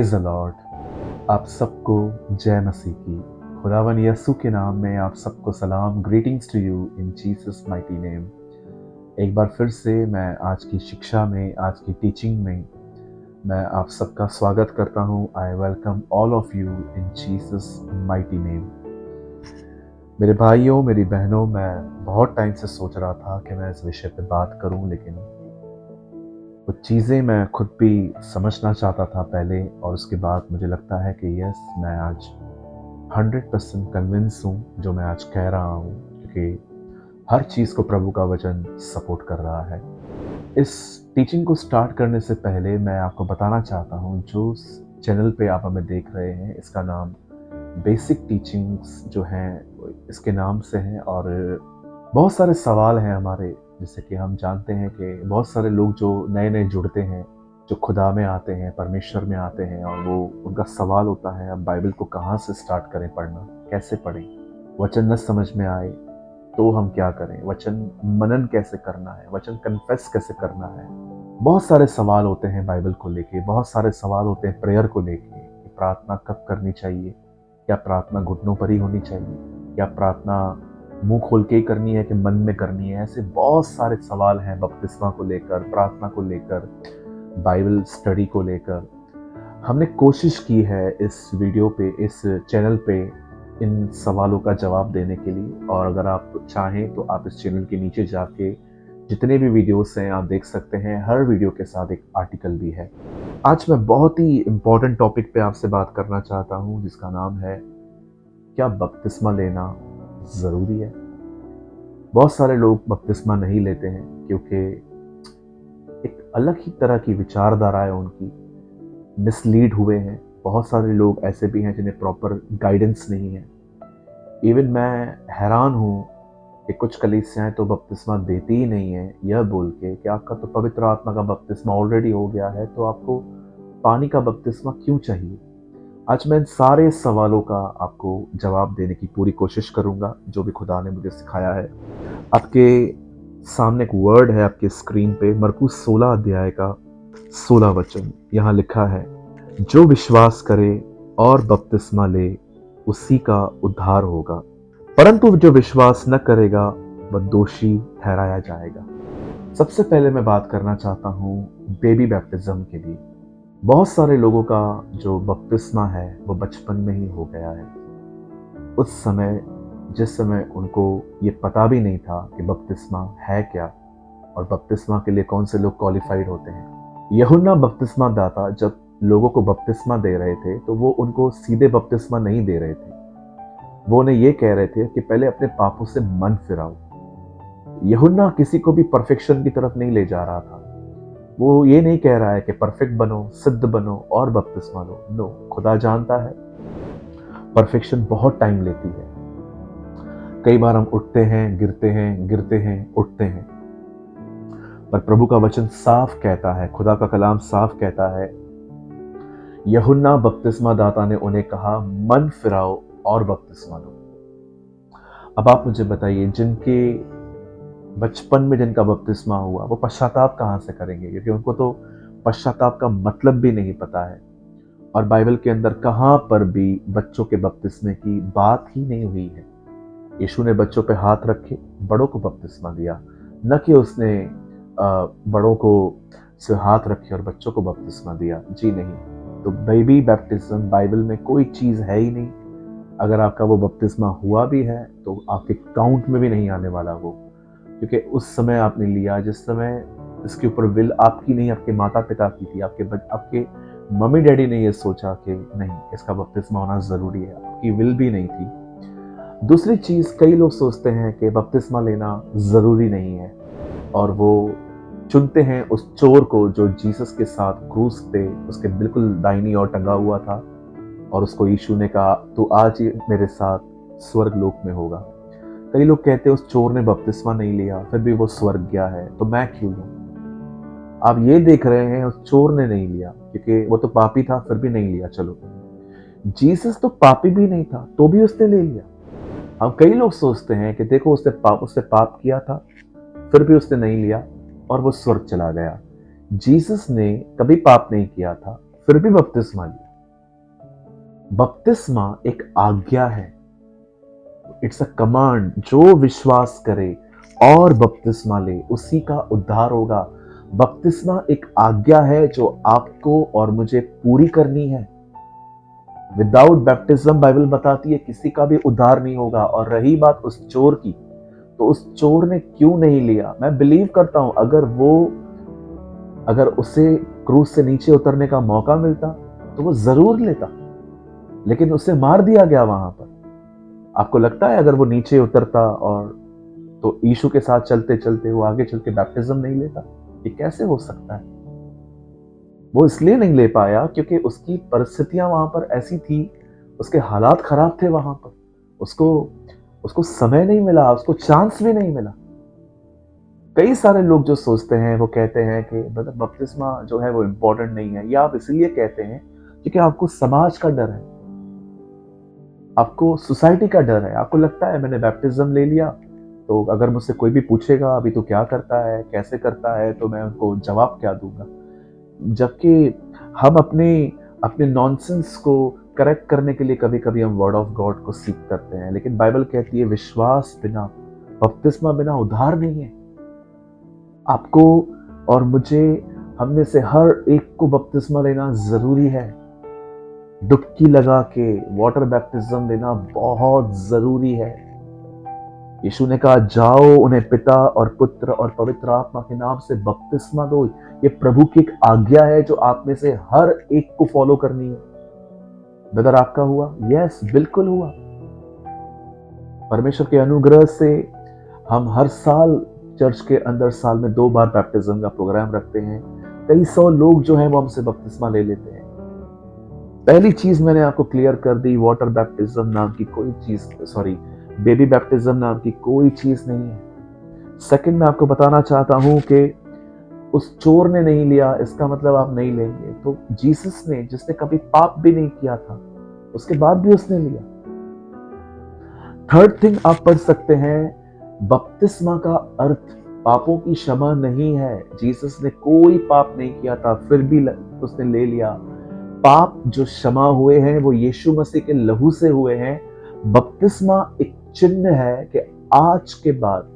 Praise the Lord. आप सबको जय मसीह की। खुदावन यस्सु के नाम में आप सबको सलाम। Greetings to you in Jesus mighty name. एक बार फिर से मैं आज की शिक्षा में, आज की टीचिंग में मैं आप सबका स्वागत करता हूं। I welcome all of you in Jesus mighty name. मेरे भाइयों, मेरी बहनों, मैं बहुत टाइम से सोच रहा था कि मैं इस विषय पे बात करूं, लेकिन कुछ चीज़ें मैं खुद भी समझना चाहता था पहले, और उसके बाद मुझे लगता है कि यस, मैं आज 100% कन्विंस हूँ जो मैं आज कह रहा हूँ, क्योंकि हर चीज़ को प्रभु का वचन सपोर्ट कर रहा है। इस टीचिंग को स्टार्ट करने से पहले मैं आपको बताना चाहता हूँ, जो चैनल पे आप हमें देख रहे हैं, इसका नाम बेसिक टीचिंग्स जो हैं इसके नाम से हैं। और बहुत सारे सवाल हैं हमारे, जैसे कि हम जानते हैं कि बहुत सारे लोग जो नए नए जुड़ते हैं, जो खुदा में आते हैं, परमेश्वर में आते हैं, और वो उनका सवाल होता है अब बाइबल को कहाँ से स्टार्ट करें पढ़ना, कैसे पढ़ें, वचन न समझ में आए तो हम क्या करें, वचन मनन कैसे करना है, वचन कन्फेस कैसे करना है। बहुत सारे सवाल होते हैं बाइबल को लेके, बहुत सारे सवाल होते हैं प्रेयर को लेके, कि प्रार्थना कब करनी चाहिए, क्या प्रार्थना घुटनों पर ही होनी चाहिए, क्या प्रार्थना मुंह खोल के ही करनी है कि मन में करनी है। ऐसे बहुत सारे सवाल हैं बपतिस्मा को लेकर, प्रार्थना को लेकर, बाइबल स्टडी को लेकर। हमने कोशिश की है इस वीडियो पे, इस चैनल पे इन सवालों का जवाब देने के लिए। और अगर आप चाहें तो आप इस चैनल के नीचे जाके जितने भी वीडियोस हैं आप देख सकते हैं। हर वीडियो के साथ एक आर्टिकल भी है। आज मैं बहुत ही इम्पोर्टेंट टॉपिक पे आपसे बात करना चाहता हूँ, जिसका नाम है क्या बपतिस्मा लेना ज़रूरी है। बहुत सारे लोग बपतिस्मा नहीं लेते हैं क्योंकि एक अलग ही तरह की विचारधारा है उनकी, मिसलीड हुए हैं। बहुत सारे लोग ऐसे भी हैं जिन्हें प्रॉपर गाइडेंस नहीं है। इवन मैं हैरान हूँ कि कुछ कलीसियाएं तो बपतिस्मा देती ही नहीं है, यह बोल के कि आपका तो पवित्र आत्मा का बपतिस्मा ऑलरेडी हो गया है, तो आपको पानी का बपतिस्मा क्यों चाहिए। आज मैं इन सारे सवालों का आपको जवाब देने की पूरी कोशिश करूंगा, जो भी खुदा ने मुझे सिखाया है। आपके सामने एक वर्ड है आपके स्क्रीन पे, मरकुस 16 अध्याय का 16 वचन। यहाँ लिखा है, जो विश्वास करे और बपतिस्मा ले उसी का उद्धार होगा, परंतु जो विश्वास न करेगा वह दोषी ठहराया जाएगा। सबसे पहले मैं बात करना चाहता हूँ बेबी बैप्टिज्म के लिए। बहुत सारे लोगों का जो बपतिस्मा है वो बचपन में ही हो गया है। उस समय, जिस समय उनको ये पता भी नहीं था कि बपतिस्मा है क्या और बपतिस्मा के लिए कौन से लोग क्वालिफाइड होते हैं। यूहन्ना बपतिस्मा दाता जब लोगों को बपतिस्मा दे रहे थे तो वो उनको सीधे बपतिस्मा नहीं दे रहे थे। वो उन्हें ये कह रहे थे कि पहले अपने पापों से मन फिराओ। यूहन्ना किसी को भी परफेक्शन की तरफ नहीं ले जा रहा था। वो ये नहीं कह रहा है कि परफेक्ट बनो, सिद्ध बनो और बपतिस्मा लो। नो, खुदा जानता है परफेक्शन बहुत टाइम लेती है। कई बार हम उठते हैं, गिरते हैं, गिरते हैं, उठते हैं, पर प्रभु का वचन साफ कहता है, खुदा का कलाम साफ कहता है। यूहन्ना बपतिस्मा दाता ने उन्हें कहा, मन फिराओ और बपतिस्मा लो। अब आप मुझे बताइए, जिनके बचपन में जिनका बपतिस्मा हुआ, वो पश्चाताप कहाँ से करेंगे, क्योंकि उनको तो पश्चाताप का मतलब भी नहीं पता है। और बाइबल के अंदर कहाँ पर भी बच्चों के बपतिस्मे की बात ही नहीं हुई है। यीशु ने बच्चों पे हाथ रखे, बड़ों को बपतिस्मा दिया, न कि उसने बड़ों को से हाथ रखे और बच्चों को बपतिस्मा दिया। जी नहीं। तो बेबी बैप्टिज्म बाइबल में कोई चीज़ है ही नहीं। अगर आपका वो बपतिस्मा हुआ भी है तो आपके काउंट में भी नहीं आने वाला वो, क्योंकि उस समय आपने लिया जिस समय इसके ऊपर विल आपकी नहीं, आपके माता पिता की थी। आपके मम्मी डैडी ने ये सोचा कि नहीं, इसका बपतिस्मा होना ज़रूरी है, आपकी विल भी नहीं थी। दूसरी चीज़, कई लोग सोचते हैं कि बपतिस्मा लेना ज़रूरी नहीं है, और वो चुनते हैं उस चोर को जो जीसस के साथ क्रूस पे उसके बिल्कुल दाहिनी ओर टंगा हुआ था, और उसको यीशु ने कहा, तू आज ही मेरे साथ स्वर्ग लोक में होगा। कई लोग कहते हैं उस चोर ने बपतिस्मा नहीं लिया फिर भी वो स्वर्ग गया है, तो मैं क्यों लूं। आप ये देख रहे हैं उस चोर ने नहीं लिया क्योंकि वो तो पापी था, फिर भी नहीं लिया। चलो, जीसस तो पापी भी नहीं था तो भी उसने ले लिया। हम कई लोग सोचते हैं कि देखो उसने पाप किया था, फिर भी उसने नहीं लिया और वो स्वर्ग चला गया। जीसस ने कभी पाप नहीं किया था, फिर भी बपतिस्मा लिया। बपतिस्मा एक आज्ञा है, इट्स अ कमांड। जो विश्वास करे और बपतिस्मा ले उसी का उद्धार होगा। बपतिस्मा एक आज्ञा है जो आपको और मुझे पूरी करनी है। विदाउट बैप्टिज्म बाइबल बताती है किसी का भी उद्धार नहीं होगा। और रही बात उस चोर की, तो उस चोर ने क्यों नहीं लिया? मैं बिलीव करता हूं अगर उसे क्रूज से नीचे उतरने का मौका मिलता तो वो जरूर लेता, लेकिन उसे मार दिया गया वहां पर। आपको लगता है अगर वो नीचे उतरता और तो यीशु के साथ चलते चलते वो आगे चल के बैप्टिज्म नहीं लेता? ये कैसे हो सकता है? वो इसलिए नहीं ले पाया क्योंकि उसकी परिस्थितियां वहां पर ऐसी थी, उसके हालात खराब थे वहां पर। उसको उसको समय नहीं मिला, उसको चांस भी नहीं मिला। कई सारे लोग जो सोचते हैं वो कहते हैं कि मतलब बपतिस्मा जो है वो इम्पोर्टेंट नहीं है, या आप इसलिए कहते हैं क्योंकि आपको समाज का डर है, आपको सोसाइटी का डर है। आपको लगता है मैंने बैप्टिज्म ले लिया तो अगर मुझसे कोई भी पूछेगा अभी तो क्या करता है, कैसे करता है, तो मैं उनको जवाब क्या दूंगा। जबकि हम अपने अपने नॉनसेंस को करेक्ट करने के लिए कभी कभी हम वर्ड ऑफ गॉड को सीख करते हैं, लेकिन बाइबल कहती है विश्वास बिना, बपतिस्मा बिना उद्धार नहीं है। आपको और मुझे, हम में से हर एक को बपतिस्मा लेना जरूरी है। डुबकी लगा के वाटर बैप्टिज्म लेना बहुत जरूरी है। यीशु ने कहा जाओ उन्हें पिता और पुत्र और पवित्र आत्मा के नाम से बपतिस्मा दो। ये प्रभु की एक आज्ञा है जो आप में से हर एक को फॉलो करनी है। ब्रदर आपका हुआ? यस, बिल्कुल हुआ। परमेश्वर के अनुग्रह से हम हर साल चर्च के अंदर साल में 2 बार बैप्टिज्म का प्रोग्राम रखते हैं। कई सौ लोग जो हैं वो हमसे बपतिस्मा ले लेते हैं। पहली चीज मैंने आपको क्लियर कर दी, वाटर बैप्टिज्म नाम की कोई चीज, सॉरी, बेबी बैप्टिज्म नाम की कोई चीज नहीं है। सेकंड, मैं आपको बताना चाहता हूं कि उस चोर ने नहीं लिया इसका मतलब आप नहीं लेंगे। तो जीसस ने, जिसने कभी पाप भी नहीं किया था, उसके बाद भी उसने लिया। थर्ड थिंग आप पढ़ सकते हैं, बपतिस्मा का अर्थ पापों की क्षमा नहीं है। जीसस ने कोई पाप नहीं किया था फिर भी उसने ले लिया। पाप जो क्षमा हुए हैं वो यीशु मसीह के लहू से हुए हैं। बपतिस्मा एक चिन्ह है कि आज के बाद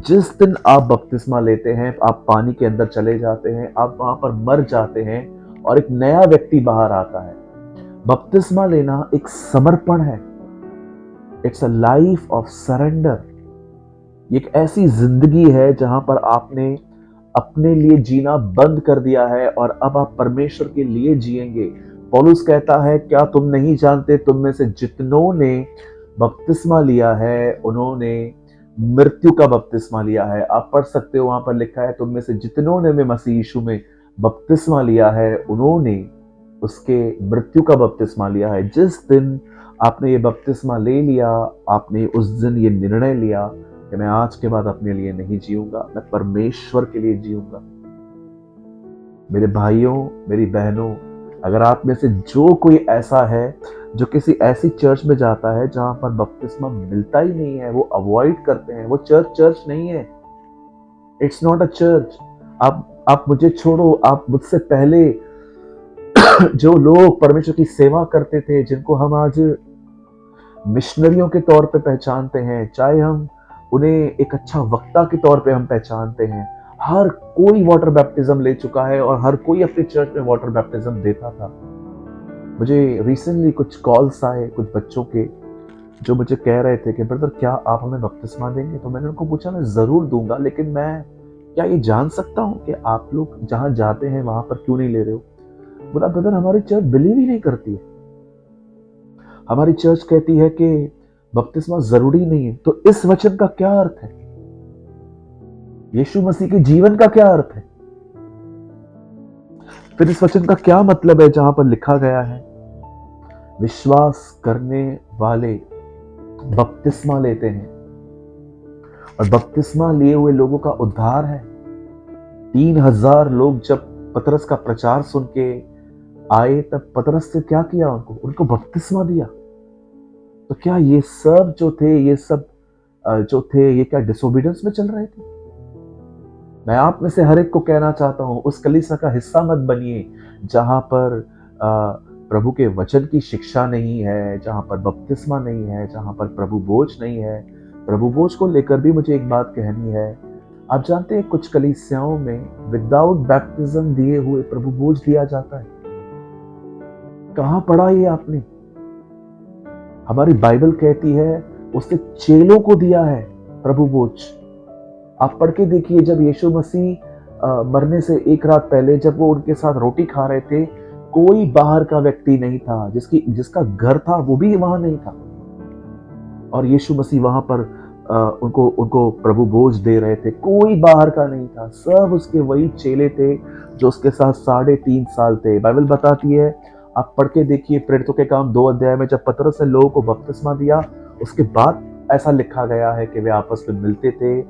जिस दिन आप बपतिस्मा लेते हैं, आप पानी के अंदर चले जाते हैं, आप वहां पर मर जाते हैं और एक नया व्यक्ति बाहर आता है। बपतिस्मा लेना एक समर्पण है। It's a life of surrender. एक ऐसी जिंदगी है जहां पर आपने अपने लिए जीना बंद कर दिया है और अब आप परमेश्वर के लिए जिएंगे। पौलुस कहता है क्या तुम नहीं जानते, तुम में से जितनों ने बपतिस्मा लिया है उन्होंने मृत्यु का बपतिस्मा लिया है। आप पढ़ सकते हो, वहां पर लिखा है तुम में से जितनों ने मसीह यीशु में बपतिस्मा लिया है उन्होंने उसके मृत्यु का बपतिस्मा लिया है। जिस दिन आपने ये बपतिस्मा ले लिया, आपने उस दिन ये निर्णय लिया कि मैं आज के बाद अपने लिए नहीं जीऊंगा, मैं परमेश्वर के लिए जीऊंगा। मेरे भाइयों, मेरी बहनों, अगर आप में से जो कोई ऐसा है जो किसी ऐसी चर्च में जाता है जहां पर बपतिस्मा मिलता ही नहीं है, वो अवॉइड करते हैं, वो चर्च नहीं है। It's not a church. आप मुझे छोड़ो, आप मुझसे पहले जो लोग परमेश्वर की सेवा करते थे, जिनको हम आज मिशनरियों के तौर पे पहचानते हैं, चाहे हम उन्हें एक अच्छा वक्ता के तौर पे हम पहचानते हैं, हर कोई वाटर बैप्टिज्म ले चुका है और हर कोई अपनी चर्च में वाटर बैप्टिज्म देता था। मुझे रिसेंटली कुछ कॉल्स आए कुछ बच्चों के, जो मुझे कह रहे थे कि ब्रदर क्या आप हमें बपतिस्मा देंगे? तो मैंने उनको पूछा मैं जरूर दूंगा, लेकिन मैं क्या ये जान सकता हूँ कि आप लोग जहां जाते हैं वहां पर क्यों नहीं ले रहे हो? बोला ब्रदर हमारी चर्च बिलीव ही नहीं करती है, हमारी चर्च कहती है कि बपतिस्मा जरूरी नहीं है। तो इस वचन का क्या अर्थ है? यीशु मसीह के जीवन का क्या अर्थ है? फिर इस वचन का क्या मतलब है जहां पर लिखा गया है विश्वास करने वाले बपतिस्मा लेते हैं और बपतिस्मा लिए हुए लोगों का उद्धार है। 3000 लोग जब पतरस का प्रचार सुन के आए, तब पतरस से क्या किया? उनको बपतिस्मा दिया। तो क्या ये सब जो थे, ये सब जो थे, ये क्या डिसोबीडियंस में चल रहे थे? मैं आप में से हर एक को कहना चाहता हूं, उस कलीसिया का हिस्सा मत बनिए जहां पर प्रभु के वचन की शिक्षा नहीं है, जहाँ पर बपतिस्मा नहीं है, जहाँ पर प्रभु बोझ नहीं है। प्रभु बोझ को लेकर भी मुझे एक बात कहनी है। आप जानते हैं कुछ कलीसियाओं में विदाउट बैप्टिज्म दिए हुए प्रभु बोझ दिया जाता है। कहाँ पढ़ा ये आपने? हमारी बाइबल कहती है उसने चेलों को दिया है प्रभु बोझ। आप पढ़ के देखिए, जब यीशु मसीह मरने से एक रात पहले जब वो उनके साथ रोटी खा रहे थे, कोई बाहर का व्यक्ति नहीं था, जिसका घर था वो भी वहां नहीं था। और यीशु मसीह वहां पर उनको प्रभु बोझ दे रहे थे। कोई बाहर का नहीं था, सब उसके वही चेले थे जो उसके साथ 3.5 साल थे। बाइबल बताती है, आप पढ़ के देखिए प्रेरितों के काम 2 अध्याय में, जब पतरस ने लोगों को बपतिस्मा दिया, उसके बाद ऐसा लिखा गया है कि वे आपस में मिलते थे,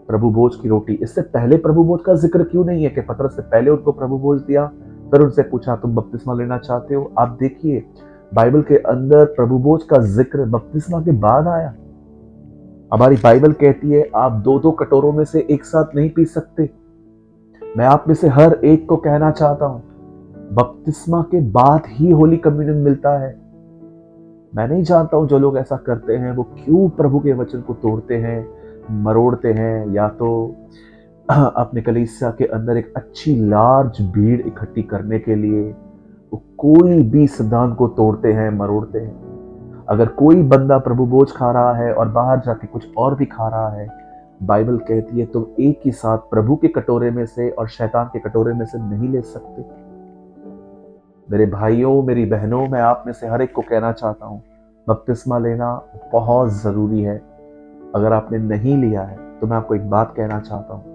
प्रभु बोझ की रोटी। इससे पहले प्रभु बोझ का जिक्र क्यों नहीं है कि पतरस ने पहले उनको प्रभु बोझ दिया, फिर उनसे पूछा तुम बपतिस्मा लेना चाहते हो? आप देखिए बाइबल के अंदर प्रभु बोझ का जिक्र बपतिस्मा के बाद आया। हमारी बाइबल कहती है आप 2-2 कटोरों में से एक साथ नहीं पी सकते। मैं आप में से हर एक को कहना चाहता हूं, बपतिस्मा के बाद ही होली कम्युनियन मिलता है। मैं नहीं जानता हूं जो लोग ऐसा करते हैं वो क्यों प्रभु के वचन को तोड़ते हैं, मरोड़ते हैं, या तो अपने कलीसिया के अंदर एक अच्छी लार्ज भीड़ इकट्ठी करने के लिए वो कोई भी सिद्धांत को तोड़ते हैं, मरोड़ते हैं। अगर कोई बंदा प्रभु बोझ खा रहा है और बाहर जाके कुछ और भी खा रहा है, बाइबल कहती है तुम एक ही साथ प्रभु के कटोरे में से और शैतान के कटोरे में से नहीं ले सकते। मेरे भाइयों, मेरी बहनों, मैं आप में से हर एक को कहना चाहता हूं, बपतिस्मा लेना बहुत जरूरी है। अगर आपने नहीं लिया है तो मैं आपको एक बात कहना चाहता हूं,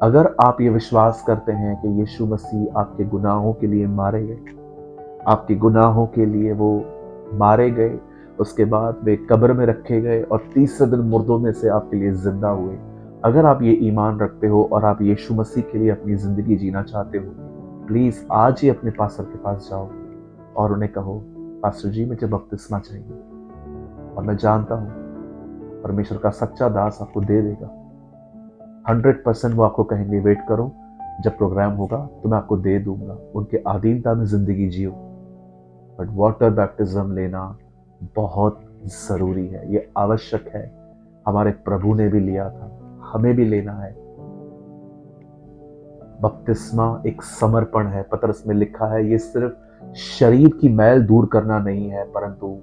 अगर आप ये विश्वास करते हैं कि यीशु मसीह आपके गुनाहों के लिए मारे गए, आपके गुनाहों के लिए वो मारे गए, उसके बाद वे कब्र में रखे गए और तीसरे दिन मुर्दों में से आपके लिए जिंदा हुए, अगर आप ये ईमान रखते हो और आप यीशु मसीह के लिए अपनी जिंदगी जीना चाहते हो, प्लीज आज ही अपने पास्टर के पास जाओ और उन्हें कहो, पास्टर जी मुझे बपतिस्मा चाहिए। और मैं जानता हूं परमेश्वर का सच्चा दास आपको दे देगा। 100% वो आपको कहेंगे वेट करो, जब प्रोग्राम होगा तो मैं आपको दे दूंगा। उनके अधीनता में जिंदगी जियो। बट वाटर बैप्टिज्म लेना बहुत जरूरी है, ये आवश्यक है। हमारे प्रभु ने भी लिया था, हमें भी लेना है। बपतिस्मा एक समर्पण है। पतरस में लिखा है ये सिर्फ शरीर की मैल दूर करना नहीं है, परंतु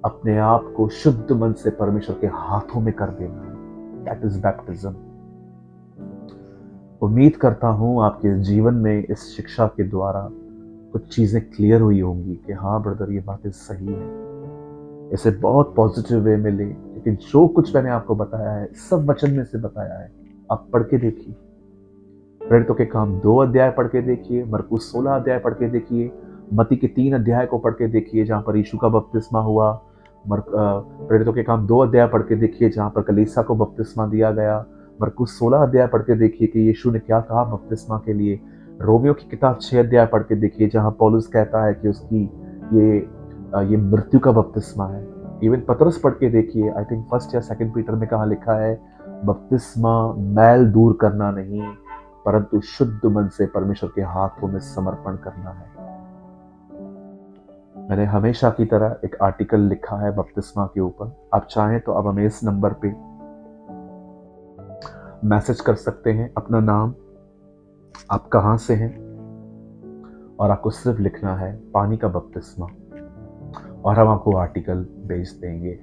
अपने आप को शुद्ध मन से परमेश्वर के हाथों में कर देना है। That is baptism. उम्मीद करता हूं आपके जीवन में इस शिक्षा के द्वारा कुछ चीजें क्लियर हुई होंगी कि हाँ ब्रदर ये बातें सही है। इसे बहुत पॉजिटिव वे में ले, लेकिन जो कुछ मैंने आपको बताया है सब वचन में से बताया है। आप पढ़ के देखिए, प्रेरितों के काम 2 अध्याय पढ़ के देखिए, मरकुस 16 अध्याय पढ़ के देखिए, मत्ती के 3 अध्याय को पढ़ के देखिए जहां पर यीशु का बपतिस्मा हुआ। प्रेरितों के काम 2 अध्याय पढ़ के देखिए जहां पर कलीसिया को बपतिस्मा दिया गया। मरकुस 16 अध्याय पढ़ के देखिए कि यीशु ने क्या कहा बपतिस्मा के लिए। रोमियो की किताब 6 अध्याय पढ़ के देखिए जहां पौलुस कहता है कि उसकी ये मृत्यु का बपतिस्मा है। इवन पतरस पढ़ के देखिए, आई थिंक 1 या 2 पीटर में कहा लिखा है, बपतिस्मा मैल दूर करना नहीं परंतु शुद्ध मन से परमेश्वर के हाथों में समर्पण करना है। मैंने हमेशा की तरह एक आर्टिकल लिखा है बपतिस्मा के ऊपर। आप चाहें तो आप हमें इस नंबर पे मैसेज कर सकते हैं, अपना नाम, आप कहां से हैं, और आपको सिर्फ लिखना है पानी का बपतिस्मा, और हम आपको आर्टिकल भेज देंगे।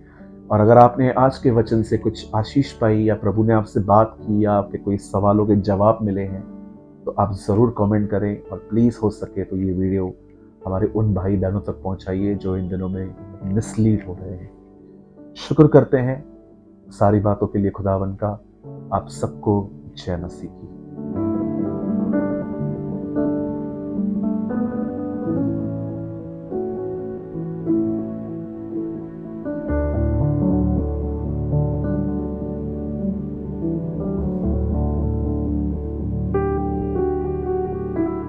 और अगर आपने आज के वचन से कुछ आशीष पाई या प्रभु ने आपसे बात की या आपके कोई सवालों के जवाब मिले हैं तो आप ज़रूर कमेंट करें, और प्लीज़ हो सके तो ये वीडियो हमारे उन भाई बहनों तक पहुंचाइए जो इन दिनों में मिसलीड हो रहे हैं। शुक्र करते हैं सारी बातों के लिए खुदावन का। आप सबको जय मसीह की।